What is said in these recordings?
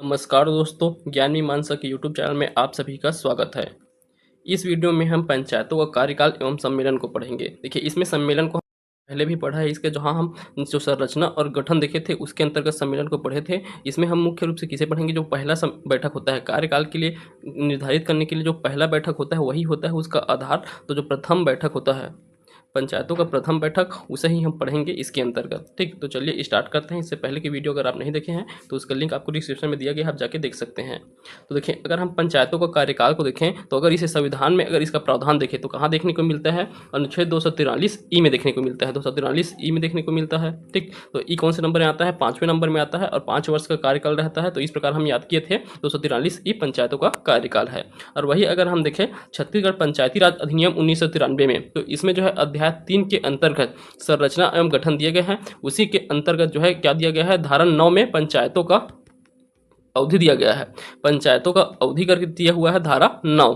नमस्कार दोस्तों, ज्ञान मीमांसा के यूट्यूब चैनल में आप सभी का स्वागत है। इस वीडियो में हम पंचायतों का कार्यकाल एवं सम्मेलन को पढ़ेंगे। देखिए, इसमें सम्मेलन को पहले भी पढ़ा है। इसके जहाँ हम जो संरचना और गठन देखे थे उसके अंतर्गत सम्मेलन को पढ़े थे। इसमें हम मुख्य रूप से किसे पढ़ेंगे, जो पहला बैठक होता है कार्यकाल के लिए निर्धारित करने के लिए, जो पहला बैठक होता है वही होता है उसका आधार। तो जो प्रथम बैठक होता है पंचायतों का प्रथम बैठक, उसे ही हम पढ़ेंगे इसके अंतर्गत। ठीक, तो चलिए स्टार्ट करते हैं। इससे पहले की वीडियो अगर आप नहीं देखे हैं तो उसका लिंक आपको डिस्क्रिप्शन में दिया गया है, आप जाके देख सकते हैं। तो देखिए, अगर हम पंचायतों का कार्यकाल को देखें तो अगर इसे संविधान में अगर इसका प्रावधान देखें तो कहाँ देखने को मिलता है, अनुच्छेद 243 ई में देखने को मिलता है। 243 ई में देखने को मिलता है। ठीक, तो ई कौन से नंबर में आता है? 5वें नंबर में आता है और 5 वर्ष का कार्यकाल रहता है। तो इस प्रकार हम याद किए थे 243 ई पंचायतों का कार्यकाल है। और वही अगर हम देखें छत्तीसगढ़ पंचायती राज अधिनियम 1993 में, तो इसमें जो है अध्याय 3 के अंतर्गत संरचना एवं गठन दिए गए हैं। उसी के अंतर्गत जो है क्या दिया गया है, धारा 9 में पंचायतों का अवधि दिया गया है। पंचायतों का अवधि करके दिया हुआ है धारा 9।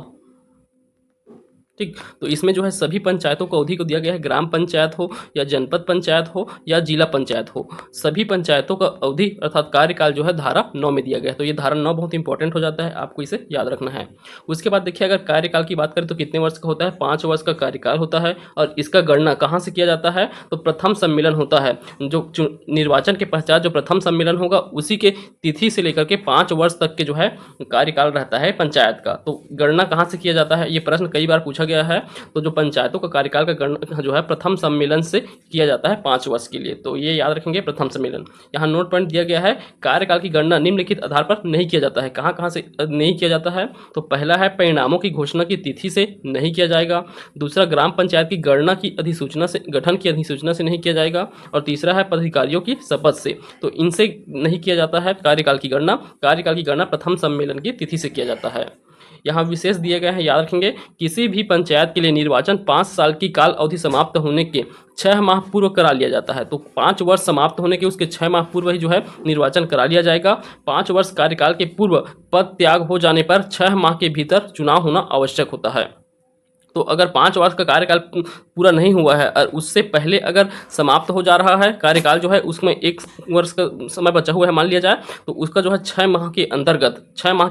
ठीक, तो इसमें जो है सभी पंचायतों को अवधि को दिया गया है। ग्राम पंचायत हो या जनपद पंचायत हो या जिला पंचायत हो, सभी पंचायतों का अवधि अर्थात कार्यकाल जो है धारा 9 में दिया गया है। तो ये धारा 9 बहुत इंपॉर्टेंट हो जाता है, आपको इसे याद रखना है। उसके बाद देखिए, अगर कार्यकाल की बात करें तो कितने वर्ष का होता है? 5 वर्ष का कार्यकाल होता है। और इसका गणना कहाँ से किया जाता है? तो प्रथम सम्मेलन होता है, जो निर्वाचन के पश्चात जो प्रथम सम्मेलन होगा उसी के तिथि से लेकर के 5 वर्ष तक के जो है कार्यकाल रहता है पंचायत का। तो गणना कहाँ से किया जाता है, ये प्रश्न कई बार पूछा गया है। तो जो पंचायतों का कार्यकाल का गणना जो है प्रथम सम्मेलन से किया जाता है 5 वर्ष के लिए। तो ये याद रखेंगे, प्रथम सम्मेलन। यहाँ नोट पॉइंट दिया गया है, कार्यकाल की गणना निम्नलिखित आधार पर नहीं किया जाता है। कहाँ कहाँ से नहीं किया जाता है? तो पहला है परिणामों की घोषणा की तिथि से नहीं किया जाएगा। दूसरा, ग्राम पंचायत की गणना की अधिसूचना से, गठन की अधिसूचना से नहीं किया जाएगा। और तीसरा है पदाधिकारियों की शपथ से। तो इनसे नहीं किया जाता है कार्यकाल की गणना। कार्यकाल की गणना प्रथम सम्मेलन की तिथि से किया जाता है। यहाँ विशेष दिए गए हैं, याद रखेंगे। किसी भी पंचायत के लिए निर्वाचन 5 साल की काल अवधि समाप्त होने के 6 माह पूर्व करा लिया जाता है। तो 5 वर्ष समाप्त होने के उसके 6 माह पूर्व ही जो है निर्वाचन करा लिया जाएगा। 5 वर्ष कार्यकाल के पूर्व पद त्याग हो जाने पर 6 माह के भीतर चुनाव होना आवश्यक होता है। तो अगर 5 वर्ष का कार्यकाल पूरा नहीं हुआ है और उससे पहले अगर समाप्त हो जा रहा है कार्यकाल जो है, उसमें 1 वर्ष का समय बचा हुआ है मान लिया जाए, तो उसका जो है 6 माह के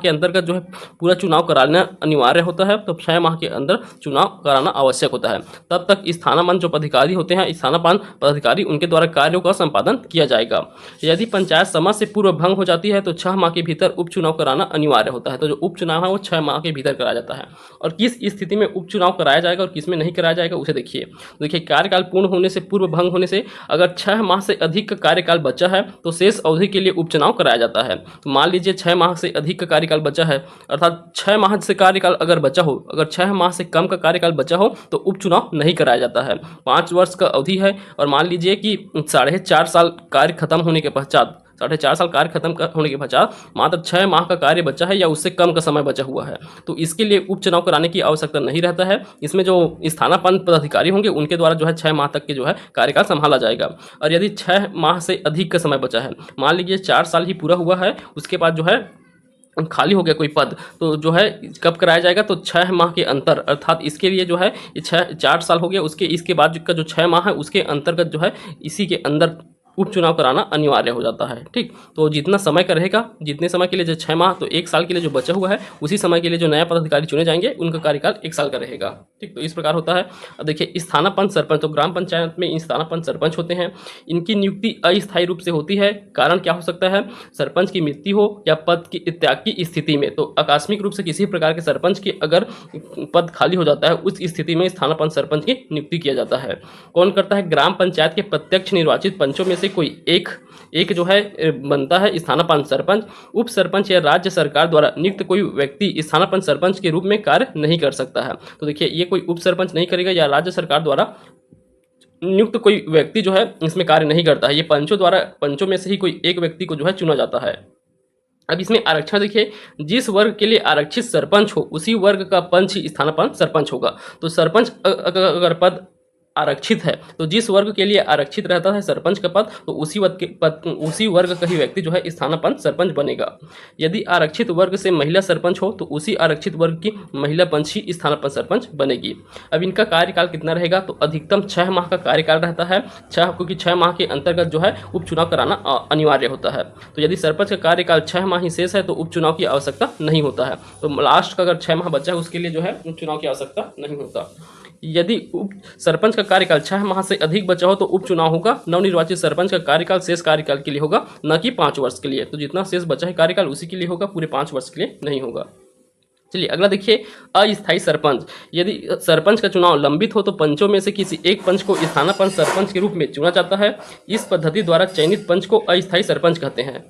अंतर्गत जो है पूरा चुनाव कराना अनिवार्य होता है। तो 6 माह के अंदर चुनाव कराना आवश्यक होता है। तब तक स्थानापन्न जो पदाधिकारी होते हैं, स्थानापन्न पदाधिकारी, उनके द्वारा कार्यों का संपादन किया जाएगा। यदि पंचायत समय से पूर्व भंग हो जाती है तो 6 माह के भीतर उपचुनाव कराना अनिवार्य होता है। तो जो उपचुनाव है वो 6 माह के भीतर कराया जाता है। और किस स्थिति में उपचुनाव कराया जाएगा और किसमें नहीं कराया जाएगा उसे देखिए। देखिए, कार्यकाल पूर्ण होने से पूर्व भंग होने से अगर 6 माह से अधिक का कार्यकाल बचा है तो शेष अवधि के लिए उपचुनाव कराया जाता है। तो मान लीजिए 6 माह से अधिक का कार्यकाल बचा है, अर्थात 6 माह से कार्यकाल अगर बचा हो, अगर 6 माह से कम का कार्यकाल बचा हो तो उपचुनाव नहीं कराया जाता है। 5 वर्ष का अवधि है और मान लीजिए कि 4.5 साल कार्य खत्म होने के पश्चात, 4.5 साल कार्य खत्म होने के पश्चात मात्र 6 माह का कार्य बचा है या उससे कम का समय बचा हुआ है, तो इसके लिए उपचुनाव कराने की आवश्यकता नहीं रहता है। इसमें जो स्थानापन्न पदाधिकारी होंगे उनके द्वारा जो है 6 माह तक के जो है कार्यकाल संभाला जाएगा। और यदि 6 माह से अधिक का समय बचा है, मान लीजिए 4 साल ही पूरा हुआ है, उसके बाद जो है खाली हो गया कोई पद, तो जो है कब कराया जाएगा? तो 6 माह के अंतर, अर्थात इसके लिए जो है 4 साल हो गया, उसके इसके बाद का जो 6 माह है उसके अंतर्गत जो है इसी के अंदर उपचुनाव कराना अनिवार्य हो जाता है। ठीक, तो जितना समय का रहेगा, जितने समय के लिए जो 6 माह, तो 1 साल के लिए जो बचा हुआ है उसी समय के लिए जो नया पदाधिकारी चुने जाएंगे उनका कार्यकाल 1 साल का रहेगा। ठीक, तो इस प्रकार होता है। अब देखिए, स्थानापन्न सरपंच, तो ग्राम पंचायत में स्थानापन्न सरपंच होते हैं। इनकी नियुक्ति अस्थायी रूप से होती है। कारण क्या हो सकता है? सरपंच की मृत्यु हो या पद की त्याग की स्थिति में। तो आकस्मिक रूप से किसी प्रकार के सरपंच की अगर पद खाली हो जाता है, उस स्थिति में स्थानापन्न सरपंच की नियुक्ति किया जाता है। कौन करता है? ग्राम पंचायत के प्रत्यक्ष निर्वाचित पंचों में से कोई एक जो है बनता है स्थानापन्न सरपंच। उप सरपंच या राज्य सरकार द्वारा नियुक्त कोई व्यक्ति स्थानापन्न सरपंच के रूप में कार्य नहीं कर सकता है। तो देखिए, ये कोई उप सरपंच नहीं करेगा या राज्य सरकार द्वारा नियुक्त कोई व्यक्ति जो है इसमें कार्य नहीं करता है। ये पंचों में से ही कोई एक व्यक्ति को जो है चुना जाता है। अब इसमें आरक्षण देखिए, जिस वर्ग के लिए आरक्षित सरपंच हो उसी वर्ग का पंच ही स्थानापन्न सरपंच होगा। तो सरपंच अगर पद आरक्षित है, तो जिस वर्ग के लिए आरक्षित रहता है सरपंच का पद, तो उसी वर्ग का ही व्यक्ति जो है स्थानापन्न सरपंच बनेगा। यदि आरक्षित वर्ग से महिला सरपंच हो तो उसी आरक्षित वर्ग की महिला पंच ही स्थानापन्न सरपंच बनेगी। अब इनका कार्यकाल कितना रहेगा, तो अधिकतम 6 माह का कार्यकाल रहता है, क्योंकि 6 माह के अंतर्गत जो है उपचुनाव कराना अनिवार्य होता है। तो यदि सरपंच का कार्यकाल 6 माह ही शेष है तो उपचुनाव की आवश्यकता नहीं होता है। तो लास्ट का अगर 6 माह बचा है उसके लिए जो है उपचुनाव की आवश्यकता नहीं होता। यदि सरपंच का कार्यकाल 6 माह से अधिक बचा हो तो उपचुनाव होगा। नवनिर्वाचित सरपंच का कार्यकाल शेष कार्यकाल के लिए होगा, न कि 5 वर्ष के लिए। तो जितना शेष बचा है कार्यकाल उसी के लिए होगा, पूरे 5 वर्ष के लिए नहीं होगा। चलिए अगला देखिए, अस्थायी सरपंच। यदि सरपंच का चुनाव लंबित हो तो पंचों में से किसी एक पंच को स्थानापन्न सरपंच के रूप में चुना जाता है। इस पद्धति द्वारा चयनित पंच को अस्थायी सरपंच कहते हैं।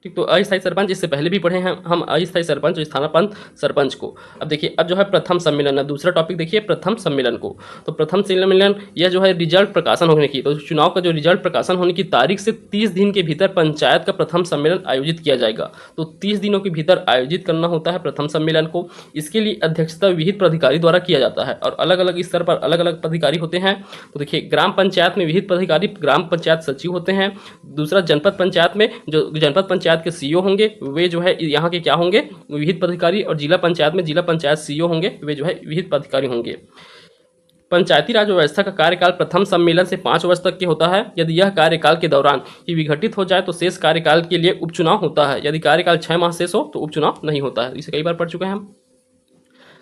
ठीक, तो अस्थायी सरपंच इससे पहले भी पढ़े हैं हम अस्थायी सरपंच और स्थानापन्न सरपंच को। अब देखिए, अब जो है प्रथम सम्मेलन है, दूसरा टॉपिक देखिए प्रथम सम्मेलन को। तो प्रथम सम्मेलन यह जो है रिजल्ट प्रकाशन होने की, तो चुनाव का जो रिजल्ट प्रकाशन होने की तारीख से 30 दिन के भीतर पंचायत का प्रथम सम्मेलन आयोजित किया जाएगा। तो 30 दिनों के भीतर आयोजित करना होता है प्रथम सम्मेलन को। इसके लिए अध्यक्षता विहित प्राधिकारी द्वारा किया जाता है और अलग अलग स्तर पर अलग अलग पदाधिकारी होते हैं। तो देखिए, ग्राम पंचायत में विहित पदाधिकारी ग्राम पंचायत सचिव होते हैं। दूसरा, जनपद पंचायत में जो जनपद पंचायत के सीईओ होंगे वे जो है यहाँ के क्या होंगे, विहित पदाधिकारी। और जिला पंचायत में जिला पंचायत सीईओ होंगे, वे जो है विहित पदाधिकारी होंगे। पंचायती राज व्यवस्था का कार्यकाल प्रथम सम्मेलन से 5 वर्ष तक के होता है। यदि यह कार्यकाल के दौरान ही विघटित हो जाए तो शेष कार्यकाल के लिए उपचुनाव होता है। यदि कार्यकाल 6 माह शेष हो तो उपचुनाव नहीं होता है। इसे कई बार पढ़ चुके हैं हम।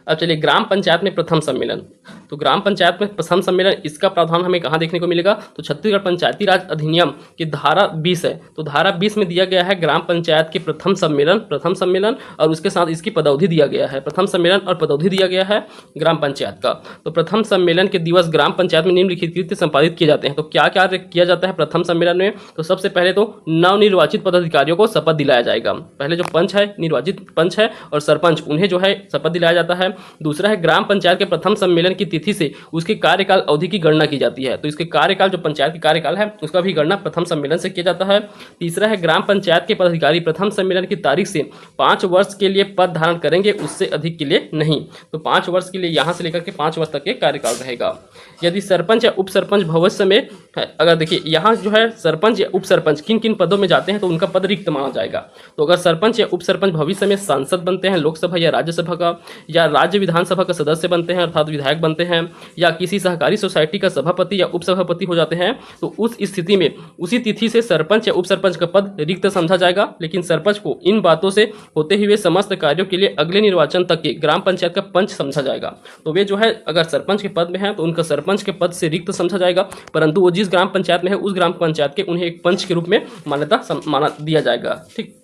अब चलिए ग्राम पंचायत में प्रथम सम्मेलन। तो ग्राम पंचायत में प्रथम सम्मेलन, इसका प्रावधान हमें कहाँ देखने को मिलेगा, तो छत्तीसगढ़ पंचायती राज अधिनियम की धारा 20 है। तो धारा 20 में दिया गया है ग्राम पंचायत के प्रथम सम्मेलन और उसके साथ इसकी पदअवधि दिया गया है। प्रथम सम्मेलन और पदअवधि दिया गया है ग्राम पंचायत का। तो प्रथम सम्मेलन के दिवस ग्राम पंचायत में निम्नलिखित कृत्य संपादित किए जाते हैं। तो क्या क्या किया जाता है प्रथम सम्मेलन में, तो सबसे पहले तो नवनिर्वाचित पदाधिकारियों को शपथ दिलाया जाएगा। पहले जो पंच है, निर्वाचित पंच है और सरपंच, उन्हें जो है शपथ दिलाया जाता है। दूसरा है, ग्राम पंचायत के प्रथम सम्मेलन की तिथि से उसके कार्यकाल अवधि की गणना की जाती है। तो इसके कार्यकाल, जो पंचायत की कार्यकाल है, उसका भी गणना प्रथम सम्मेलन से किया जाता है। तीसरा है, ग्राम पंचायत के पदाधिकारी प्रथम सम्मेलन की तारीख से 5 वर्ष के लिए पद धारण करेंगे, उससे अधिक के लिए नहीं। तो 5 वर्ष के लिए यहाँ से लेकर के 5 वर्ष तक के कार्यकाल रहेगा। यदि सरपंच या उप सरपंच भविष्य में, अगर देखिए यहाँ जो है सरपंच या उप सरपंच किन किन पदों में जाते हैं तो उनका पद रिक्त माना जाएगा। तो अगर सरपंच या उप सरपंच भविष्य में सांसद बनते हैं, लोकसभा या राज्यसभा का, या राज्य विधानसभा का सदस्य बनते हैं अर्थात विधायक बनते हैं, या किसी सहकारी सोसाइटी का सभापति या उपसभापति हो जाते हैं, तो उस स्थिति में उसी तिथि से सरपंच या उप सरपंच का पद रिक्त समझा जाएगा। लेकिन सरपंच को इन बातों से होते हुए समस्त कार्यों के लिए अगले निर्वाचन तक के ग्राम पंचायत का पंच समझा जाएगा। तो वे जो है अगर सरपंच के पद में है तो उनका सरपंच के पद से रिक्त समझा जाएगा, परंतु वो जिस ग्राम पंचायत में है उस ग्राम पंचायत के उन्हें एक पंच के रूप में माना दिया जाएगा। ठीक,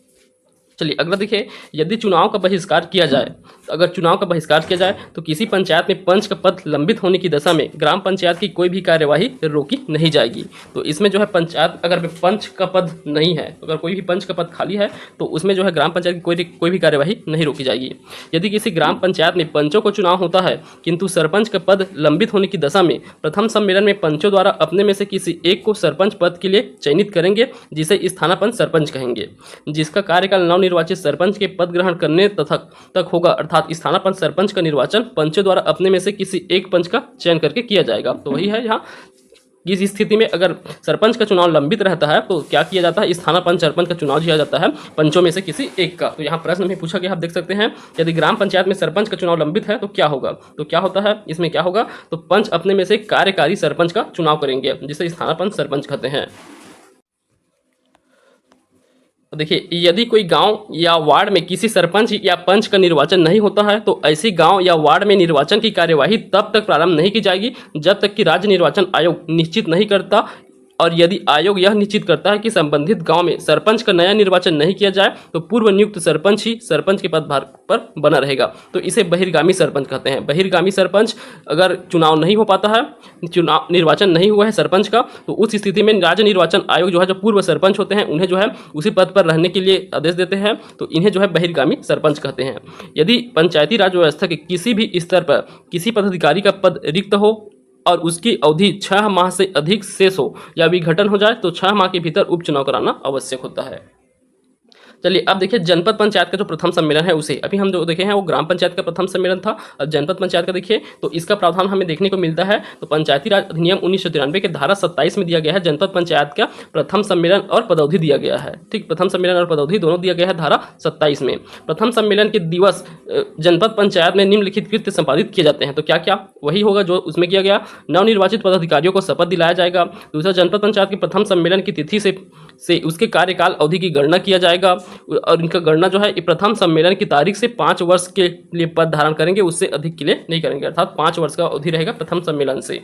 चलिए अगला देखिए, यदि चुनाव का बहिष्कार किया जाए, अगर चुनाव का बहिष्कार किया जाए तो किसी पंचायत में पंच का पद लंबित होने की दशा में ग्राम पंचायत की कोई भी कार्यवाही रोकी नहीं जाएगी। तो इसमें जो है पंचायत, अगर पंच का पद नहीं है, अगर कोई भी पंच का पद खाली है तो उसमें जो है ग्राम पंचायत की कोई भी कार्यवाही नहीं रोकी जाएगी। यदि किसी ग्राम पंचायत में पंचों को चुनाव होता है किंतु सरपंच का पद लंबित होने की दशा में प्रथम सम्मेलन में पंचों द्वारा अपने में से किसी एक को सरपंच पद के लिए चयनित करेंगे, जिसे स्थानापन्न सरपंच कहेंगे, जिसका कार्यकाल निर्वाचित सरपंच के पद ग्रहण करने तक होगा। अर्थात स्थानापन्न सरपंच का निर्वाचन पंचों द्वारा अपने में से किसी एक पंच का चयन करके किया जाएगा। तो वही है यहाँ, इस स्थिति में अगर सरपंच का चुनाव लंबित रहता है तो क्या किया जाता है, स्थानापन्न सरपंच का चुनाव किया जाता है पंचों में से किसी एक का। तो यहाँ प्रश्न में पूछा गया, आप देख सकते हैं, यदि ग्राम पंचायत में सरपंच का चुनाव लंबित है तो क्या होगा। तो क्या होता है, इसमें क्या होगा, तो पंच अपने में से कार्यकारी सरपंच का चुनाव करेंगे, जिसे स्थानापन्न सरपंच कहते हैं। देखिए, यदि कोई गांव या वार्ड में किसी सरपंच या पंच का निर्वाचन नहीं होता है तो ऐसी गांव या वार्ड में निर्वाचन की कार्यवाही तब तक प्रारंभ नहीं की जाएगी जब तक कि राज्य निर्वाचन आयोग निश्चित नहीं करता, और यदि आयोग यह निश्चित करता है कि संबंधित गांव में सरपंच का नया निर्वाचन नहीं किया जाए तो पूर्व नियुक्त सरपंच ही सरपंच के पदभार पर बना रहेगा। तो इसे बहिर्गामी सरपंच कहते हैं। बहिर्गामी सरपंच, अगर चुनाव नहीं हो पाता है, चुनाव निर्वाचन नहीं हुआ है सरपंच का, तो उस स्थिति में राज्य निर्वाचन आयोग जो है, जो पूर्व सरपंच होते हैं, उन्हें जो है उसी पद पर रहने के लिए आदेश देते हैं। तो इन्हें जो है बहिर्गामी सरपंच कहते हैं। यदि पंचायती राज व्यवस्था के किसी भी स्तर पर किसी पदाधिकारी का पद रिक्त हो और उसकी अवधि 6 माह से अधिक शेष हो या विघटन हो जाए तो 6 माह के भीतर उपचुनाव कराना आवश्यक होता है। चलिए अब देखिए जनपद पंचायत का जो प्रथम सम्मेलन है उसे अभी हम जो देखे हैं वो ग्राम पंचायत का प्रथम सम्मेलन था। अब जनपद पंचायत का देखिए तो इसका प्रावधान हमें देखने को मिलता है। तो पंचायती राज अधिनियम 1993 के धारा 27 में दिया गया है जनपद पंचायत का प्रथम सम्मेलन और पदअवधि दिया गया है। ठीक, प्रथम सम्मेलन और पदअवधि दोनों दिया गया है धारा 27 में। प्रथम सम्मेलन के दिवस जनपद पंचायत में निम्नलिखित कृत्य संपादित किए जाते हैं। तो क्या क्या वही होगा जो उसमें किया गया। नवनिर्वाचित पदाधिकारियों को शपथ दिलाया जाएगा। दूसरा, जनपद पंचायत के प्रथम सम्मेलन की तिथि से उसके कार्यकाल अवधि की गणना किया जाएगा और इनका गणना जो है प्रथम सम्मेलन की तारीख से 5 वर्ष के लिए पद धारण करेंगे, उससे अधिक के लिए नहीं करेंगे, अर्थात 5 वर्ष का अवधि रहेगा प्रथम सम्मेलन से।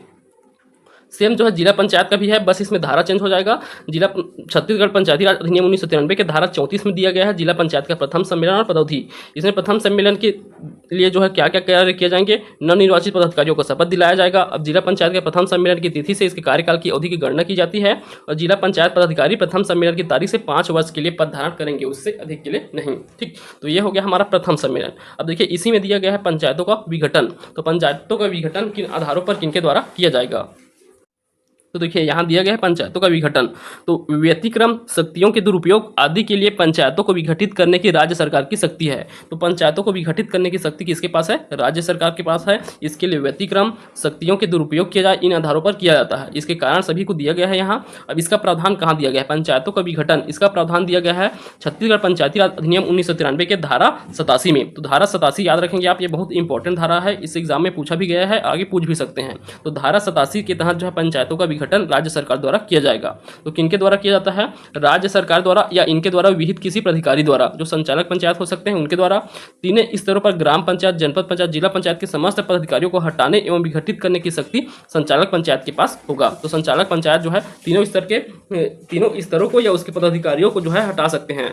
सेम जो है जिला पंचायत का भी है, बस इसमें धारा चेंज हो जाएगा। छत्तीसगढ़ पंचायती राज अधिनियम 1993 के धारा 34 में दिया गया है जिला पंचायत का प्रथम सम्मेलन और पदअवधि। इसमें प्रथम सम्मेलन के लिए जो है क्या क्या कार्य किए जाएंगे। नवनिर्वाचित पदाधिकारियों को शपथ दिलाया जाएगा। अब जिला पंचायत के प्रथम सम्मेलन की तिथि से इसके कार्यकाल की अवधि की गणना की जाती है और जिला पंचायत पदाधिकारी प्रथम सम्मेलन की तारीख से 5 वर्ष के लिए पद धारण करेंगे, उससे अधिक के लिए नहीं। ठीक, तो ये हो गया हमारा प्रथम सम्मेलन। अब देखिए इसी में दिया गया है पंचायतों का विघटन। तो पंचायतों का विघटन किन आधारों पर किनके द्वारा किया जाएगा। तो देखिए यहाँ दिया गया है पंचायतों का विघटन। तो व्यतिक्रम, शक्तियों के दुरुपयोग आदि के लिए पंचायतों को विघटित करने की राज्य सरकार की शक्ति है। तो पंचायतों को विघटित करने की शक्ति किसके पास है, राज्य सरकार के पास है। इसके लिए व्यतिक्रम, शक्तियों के दुरुपयोग किया जाए, इन आधारों पर किया जाता है। इसके कारण सभी को दिया गया है यहाँ। अब इसका प्रावधान कहाँ दिया गया है, पंचायतों का विघटन, इसका प्रावधान दिया गया है छत्तीसगढ़ पंचायती राज अधिनियम 1993 के धारा 87 में। तो धारा 87 याद रखेंगे आप, ये बहुत इंपॉर्टेंट धारा है, इस एग्जाम में पूछा भी गया है, आगे पूछ भी सकते हैं। तो धारा 87 के तहत जो है पंचायतों का विघटन राज्य सरकार द्वारा किया जाएगा। तो किनके द्वारा किया जाता है, राज्य सरकार द्वारा या इनके द्वारा विहित किसी प्राधिकारी द्वारा, जो संचालक पंचायत हो सकते हैं उनके द्वारा। तीनों स्तरों पर ग्राम पंचायत, जनपद पंचायत, जिला पंचायत के समस्त पदाधिकारियों को हटाने एवं विघटित करने की शक्ति संचालक पंचायत के पास होगा। तो संचालक पंचायत जो है तीनों स्तरों को या उसके पदाधिकारियों को जो है हटा सकते हैं।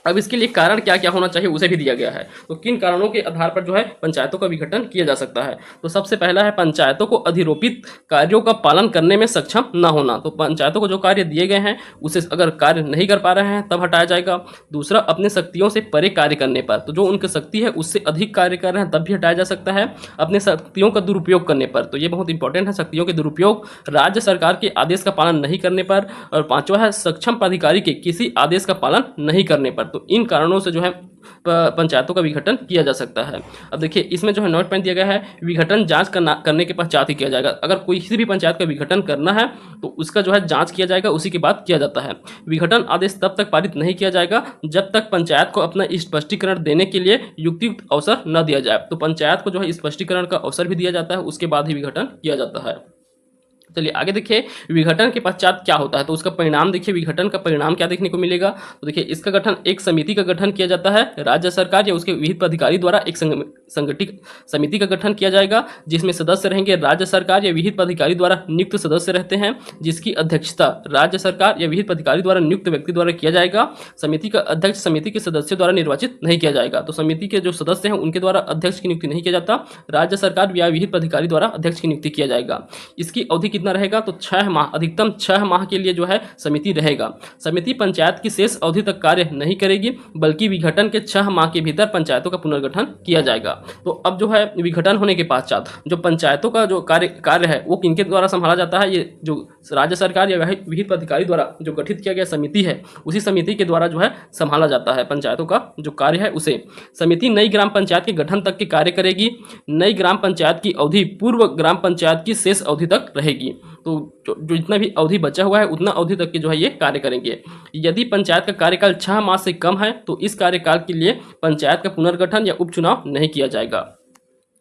अब इसके लिए कारण क्या क्या होना चाहिए उसे भी दिया गया है। तो किन कारणों के आधार पर जो है पंचायतों का विघटन किया जा सकता है। तो सबसे पहला है पंचायतों को अधिरोपित कार्यों का पालन करने में सक्षम न होना। तो पंचायतों को जो कार्य दिए गए हैं उसे अगर कार्य नहीं कर पा रहे हैं तब हटाया जाएगा। दूसरा, अपने शक्तियों से परे कार्य करने पर, तो जो उनकी शक्ति है उससे अधिक कार्य कर रहे हैं तब भी हटाया जा सकता है। अपने शक्तियों का दुरुपयोग करने पर, तो ये बहुत इंपॉर्टेंट है, शक्तियों के दुरुपयोग, राज्य सरकार के आदेश का पालन नहीं करने पर। और पांचवा है सक्षम प्राधिकारी के किसी आदेश का पालन नहीं करने पर। तो इन कारणों से जो है पंचायतों का विघटन किया जा सकता है। अब देखिए इसमें जो है नोट पॉइंट दिया गया है, विघटन जांच करने के पश्चात ही किया जाएगा। अगर कोई किसी भी पंचायत का विघटन करना है तो उसका जो है जांच किया जाएगा, उसी के बाद किया जाता है। विघटन आदेश तब तक पारित नहीं किया जाएगा जब तक पंचायत को अपना स्पष्टीकरण देने के लिए युक्तियुक्त अवसर न दिया जाए। तो पंचायत को जो है स्पष्टीकरण का अवसर भी दिया जाता है, उसके बाद ही विघटन किया जाता है। चलिए आगे देखिए विघटन के पश्चात क्या होता है। तो उसका परिणाम देखिए, विघटन का परिणाम क्या देखने को मिलेगा। तो देखिए इसका गठन, एक समिति का गठन किया जाता है, राज्य सरकार या उसके विहित प्राधिकारी द्वारा एक संगठित समिति का गठन किया जाएगा, जिसमें सदस्य रहेंगे राज्य सरकार या विहित प्राधिकारी द्वारा नियुक्त सदस्य रहते हैं, जिसकी अध्यक्षता राज्य सरकार या विहित प्राधिकारी द्वारा नियुक्त व्यक्ति द्वारा किया जाएगा। समिति का अध्यक्ष समिति के सदस्यों द्वारा निर्वाचित नहीं किया जाएगा। तो समिति के जो सदस्य हैं उनके द्वारा अध्यक्ष की नियुक्ति नहीं किया जाता, राज्य सरकार या विहित प्राधिकारी द्वारा अध्यक्ष की नियुक्ति किया जाएगा। इसकी अवधि कितना रहेगा, तो 6 माह, अधिकतम 6 माह के लिए जो है समिति रहेगा। समिति पंचायत की शेष अवधि तक कार्य नहीं करेगी, बल्कि विघटन के 6 माह के भीतर पंचायतों का पुनर्गठन किया जाएगा। तो अब जो है विघटन होने के पश्चात जो पंचायतों का जो कार्य है वो किनके द्वारा संभाला जाता है, ये जो राज्य सरकार या विहित प्राधिकारी द्वारा जो गठित किया गया समिति है, उसी समिति के द्वारा जो है संभाला जाता है। पंचायतों का जो कार्य है उसे समिति नई ग्राम पंचायत के गठन तक के कार्य करेगी। नई ग्राम पंचायत की अवधि पूर्व ग्राम पंचायत की शेष अवधि तक रहेगी। तो जो जितना भी अवधि बचा हुआ है उतना अवधि तक के जो है ये कार्य करेंगे। यदि पंचायत का कार्यकाल 6 माह से कम है तो इस कार्यकाल के लिए पंचायत का पुनर्गठन या उपचुनाव नहीं किया जाएगा।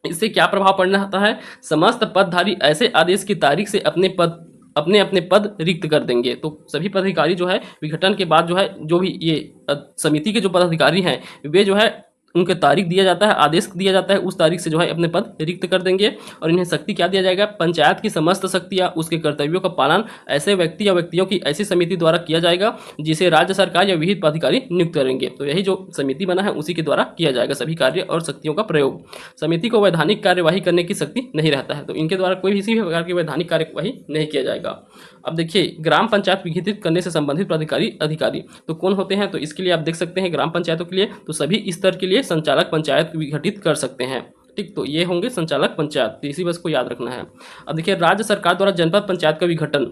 इससे क्या प्रभाव पड़ना होता है, समस्त पदधारी ऐसे आदेश की तारीख से अपने अपने पद रिक्त कर देंगे। तो सभी पदाधिकारी जो है विघटन के बाद जो है, जो भी ये समिति के जो पदाधिकारी हैं वे जो है उनके तारीख दिया जाता है, आदेश दिया जाता है, उस तारीख से जो है अपने पद रिक्त कर देंगे। और इन्हें शक्ति क्या दिया जाएगा, पंचायत की समस्त शक्ति या उसके कर्तव्यों का पालन ऐसे व्यक्ति या व्यक्तियों की ऐसी समिति द्वारा किया जाएगा जिसे राज्य सरकार या विहित प्राधिकारी नियुक्त करेंगे। तो यही जो समिति बना है उसी के द्वारा किया जाएगा सभी कार्य और शक्तियों का प्रयोग। समिति को वैधानिक कार्यवाही करने की शक्ति नहीं रहता है, तो इनके द्वारा कोई किसी भी प्रकार की वैधानिक कार्यवाही नहीं किया जाएगा। अब देखिए ग्राम पंचायत विघटित करने से संबंधित अधिकारी तो कौन होते हैं। तो इसके लिए आप देख सकते हैं ग्राम पंचायतों के लिए तो सभी स्तर के लिए संचालक पंचायत विघटित कर सकते हैं। ठीक, तो ये होंगे संचालक पंचायत, तो इसी बस को याद रखना है। अब देखिए राज्य सरकार द्वारा जनपद पंचायत का विघटन,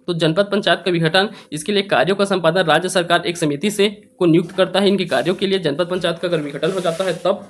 तो जनपद पंचायत का विघटन, इसके लिए कार्यों का संपादन राज्य सरकार एक समिति से को नियुक्त करता है इनके कार्यों के लिए। जनपद पंचायत का अगर विघटन हो जाता है तब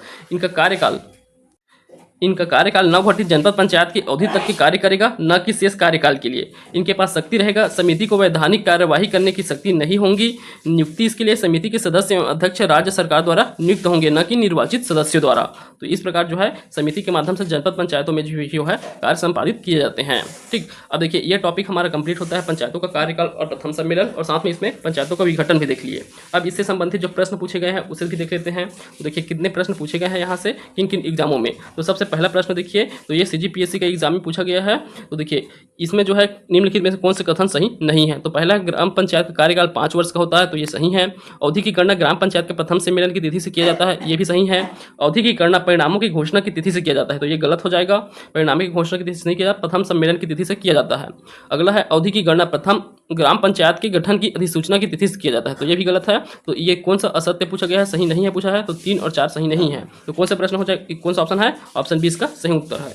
इनका कार्यकाल नवगठित जनपद पंचायत की अवधि तक की कार्य करेगा, न कि शेष कार्यकाल के लिए। इनके पास शक्ति रहेगा, समिति को वैधानिक कार्यवाही करने की शक्ति नहीं होगी। नियुक्ति इसके लिए समिति के सदस्य एवं अध्यक्ष राज्य सरकार द्वारा नियुक्त होंगे, न कि निर्वाचित सदस्यों द्वारा। तो इस प्रकार जो है समिति के माध्यम से जनपद पंचायतों में जो है कार्य संपादित किए जाते हैं। ठीक, अब देखिए ये टॉपिक हमारा कंप्लीट होता है पंचायतों का कार्यकाल और प्रथम सम्मेलन, और साथ में इसमें पंचायतों का विघटन भी देख लिए। अब इससे संबंधित जो प्रश्न पूछे गए हैं उसे भी देख लेते हैं। तो देखिए कितने प्रश्न पूछे गए हैं यहाँ से किन किन एग्जामों में। तो सबसे पहला प्रश्न देखिए, तो ये सीजीपीएससी का एग्जाम में पूछा गया है। तो देखिए इसमें जो है निम्नलिखित में से कौन से कथन सही नहीं है। तो पहला, ग्राम पंचायत का कार्यकाल 5 वर्ष का होता है, तो ये सही है। अवधि की गणना ग्राम पंचायत के प्रथम सम्मेलन की तिथि से किया जाता है, ये भी सही है। अवधि की गणना परिणामों की घोषणा की तिथि से किया जाता है, तो ये गलत हो जाएगा। परिणामों की घोषणा की तिथि से नहीं किया जाता, प्रथम सम्मेलन की तिथि से किया जाता है। अगला है, अवधि की गणना प्रथम ग्राम पंचायत के गठन की अधिसूचना की तिथि से किया जाता है, तो ये भी गलत है। तो ये कौन सा असत्य पूछा गया है, सही नहीं है पूछा है, तो 3 और 4 सही नहीं है। तो कौन सा प्रश्न हो जाए, कौन सा ऑप्शन है, ऑप्शन 20 का सही उत्तर है।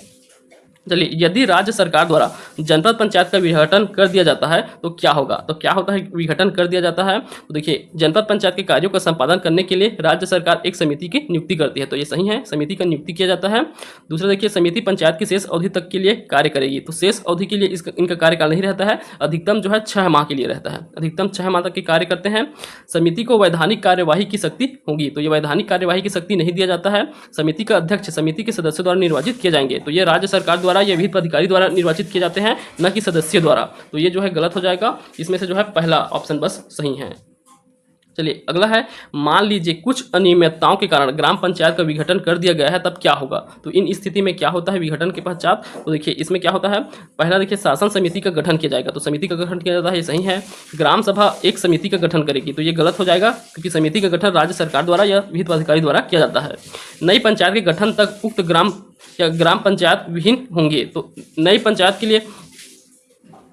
चलिए, यदि राज्य सरकार द्वारा जनपद पंचायत का विघटन कर दिया जाता है तो क्या होगा। तो क्या होता है विघटन कर दिया जाता है, तो देखिए जनपद पंचायत के कार्यों का संपादन करने के लिए राज्य सरकार एक समिति की नियुक्ति करती है, तो ये सही है, समिति का नियुक्ति किया जाता है। दूसरा देखिए, समिति पंचायत की शेष अवधि तक के लिए कार्य करेगी, तो शेष अवधि के लिए इनका कार्यकाल नहीं रहता है, अधिकतम जो है 6 माह के लिए रहता है, अधिकतम 6 माह तक के कार्य करते हैं। समिति को वैधानिक कार्यवाही की शक्ति होगी, तो ये वैधानिक कार्यवाही की शक्ति नहीं दिया जाता है। समिति का अध्यक्ष समिति के सदस्यों द्वारा निर्वाचित किए जाएंगे, तो ये राज्य सरकार द्वारा या विहित पदाधिकारी द्वारा निर्वाचित किए जाते हैं, न कि सदस्य द्वारा। तो ये जो है गलत हो जाएगा, इसमें से जो है पहला ऑप्शन बस सही है। चलिए अगला है, मान लीजिए कुछ अनियमितताओं के कारण ग्राम पंचायत का विघटन कर दिया गया है, तब क्या होगा। तो इन स्थिति में क्या होता है विघटन के पश्चात, तो देखिए इसमें क्या होता है, पहला देखिए शासन समिति का गठन किया जाएगा, तो समिति का गठन किया जाता है, ये सही है। ग्राम सभा एक समिति का गठन करेगी, तो ये गलत हो जाएगा, क्योंकि समिति का गठन राज्य सरकार द्वारा या विहित पदाधिकारी द्वारा किया जाता है। नई पंचायत के गठन तक उक्त ग्राम पंचायत विहीन होंगे, तो नई पंचायत के लिए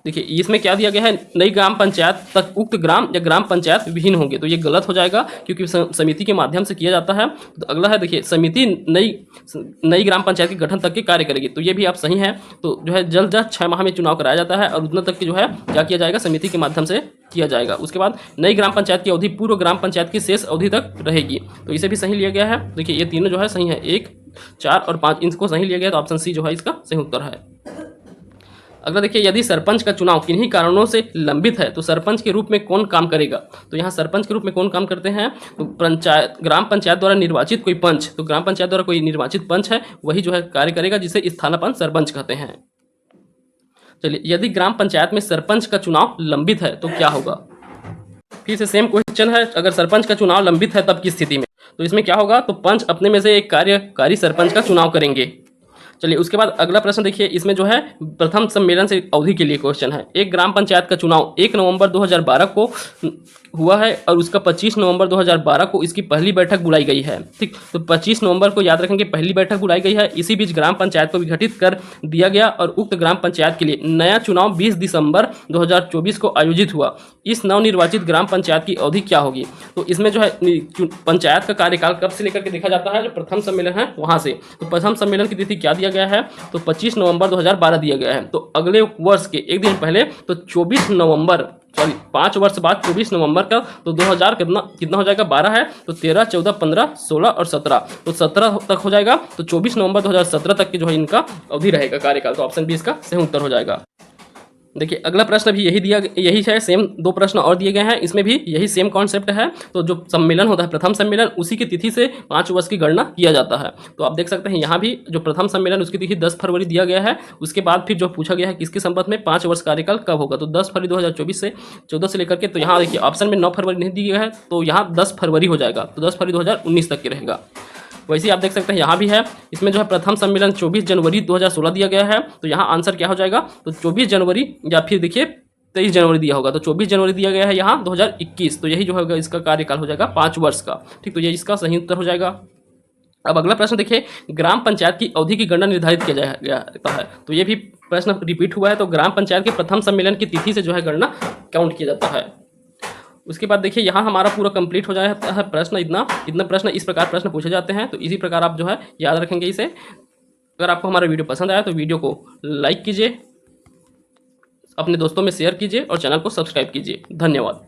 देखिए इसमें क्या दिया गया है, नई ग्राम पंचायत तक उक्त ग्राम या ग्राम पंचायत विहीन होंगे, तो ये गलत हो जाएगा, क्योंकि समिति के माध्यम से किया जाता है। तो अगला है देखिए, समिति नई ग्राम पंचायत के गठन तक के कार्य करेगी, तो ये भी आप सही है। तो जो है जल्द 6 माह में चुनाव कराया जाता है, और उतना तक की जो है क्या किया जाएगा, समिति के माध्यम से किया जाएगा। उसके बाद नई ग्राम पंचायत की अवधि पूर्व ग्राम पंचायत की शेष अवधि तक रहेगी, तो इसे भी सही लिया गया है। देखिए ये तीनों जो है सही है, 1, 4 और 5 इनको सही लिया गया, तो ऑप्शन सी जो है इसका सही उत्तर है। अगला देखिए, यदि सरपंच का चुनाव किन्हीं कारणों से लंबित है तो सरपंच के रूप में कौन काम करेगा। तो यहाँ सरपंच के रूप में कौन काम करते हैं, तो ग्राम पंचायत द्वारा निर्वाचित कोई पंच, तो ग्राम पंचायत द्वारा कोई निर्वाचित पंच है वही जो है कार्य करेगा, जिसे स्थानापन्न सरपंच कहते हैं। चलिए, यदि ग्राम पंचायत में सरपंच का चुनाव लंबित है तो क्या होगा। फिर से सेम क्वेश्चन है, अगर सरपंच का चुनाव लंबित है तब की स्थिति में, तो इसमें क्या होगा, तो पंच अपने में से एक कार्यकारी सरपंच का चुनाव करेंगे। चलिए उसके बाद अगला प्रश्न देखिए, इसमें जो है प्रथम सम्मेलन से अवधि के लिए क्वेश्चन है। एक ग्राम पंचायत का चुनाव 1 नवंबर 2012 को हुआ है, और उसका 25 नवंबर 2012 को इसकी पहली बैठक बुलाई गई है। ठीक, तो 25 नवंबर को याद रखेंगे पहली बैठक बुलाई गई है। इसी बीच ग्राम पंचायत को विघटित कर दिया गया, और उक्त ग्राम पंचायत के लिए नया चुनाव 20 दिसंबर 2024 को आयोजित हुआ। इस नवनिर्वाचित ग्राम पंचायत की अवधि क्या होगी। तो इसमें जो है पंचायत का कार्यकाल कब से लेकर के देखा जाता है, जो प्रथम सम्मेलन है वहां से। तो प्रथम सम्मेलन की तिथि क्या दिया गया है, तो 25 नवंबर 2012 दिया गया है। तो अगले वर्ष के एक दिन पहले, तो 24 नवंबर 5 वर्ष बाद 24 नवंबर का, तो 2000 कितना हो जाएगा, 12 है, तो 13, 14, 15, 16 और 17, तो 17 तक हो जाएगा। तो 24 नवंबर 2017 तक की जो है इनका अवधि रहेगा कार्यकाल, तो ऑप्शन 20 का सही उत्तर हो जाएगा। देखिए अगला प्रश्न भी यही है, सेम 2 प्रश्न और दिए गए हैं, इसमें भी यही सेम कॉन्सेप्ट है। तो जो सम्मेलन होता है प्रथम सम्मेलन, उसी की तिथि से 5 वर्ष की गणना किया जाता है। तो आप देख सकते हैं यहाँ भी जो प्रथम सम्मेलन उसकी तिथि 10 फरवरी दिया गया है। उसके बाद फिर जो पूछा गया है किसके संबंध में 5 वर्ष कार्यकाल कब होगा, तो 10 फरवरी 2024 से 14 से लेकर के, तो यहाँ देखिए ऑप्शन में 9 फरवरी नहीं दिया गया है, तो यहाँ 10 फरवरी हो जाएगा, तो 10 फरवरी 2019 तक के रहेगा। वैसे आप देख सकते हैं यहाँ भी है, इसमें जो है प्रथम सम्मेलन 24 जनवरी 2016 दिया गया है, तो यहाँ आंसर क्या हो जाएगा, तो 24 जनवरी या फिर देखिए 23 जनवरी दिया होगा, तो 24 जनवरी दिया गया है यहाँ 2021, तो यही जो होगा इसका कार्यकाल हो जाएगा 5 वर्ष का। ठीक, तो ये इसका सही उत्तर हो जाएगा। अब अगला प्रश्न देखिए, ग्राम पंचायत की अवधि की गणना निर्धारित किया जाता है, तो ये भी प्रश्न रिपीट हुआ है। तो ग्राम पंचायत के प्रथम सम्मेलन की तिथि से जो है गणना काउंट किया जाता है। उसके बाद देखिए यहाँ हमारा पूरा कंप्लीट हो जाता है प्रश्न, इतना प्रश्न इस प्रकार प्रश्न पूछे जाते हैं, तो इसी प्रकार आप जो है याद रखेंगे इसे। अगर आपको हमारा वीडियो पसंद आया तो वीडियो को लाइक कीजिए, अपने दोस्तों में शेयर कीजिए और चैनल को सब्सक्राइब कीजिए। धन्यवाद।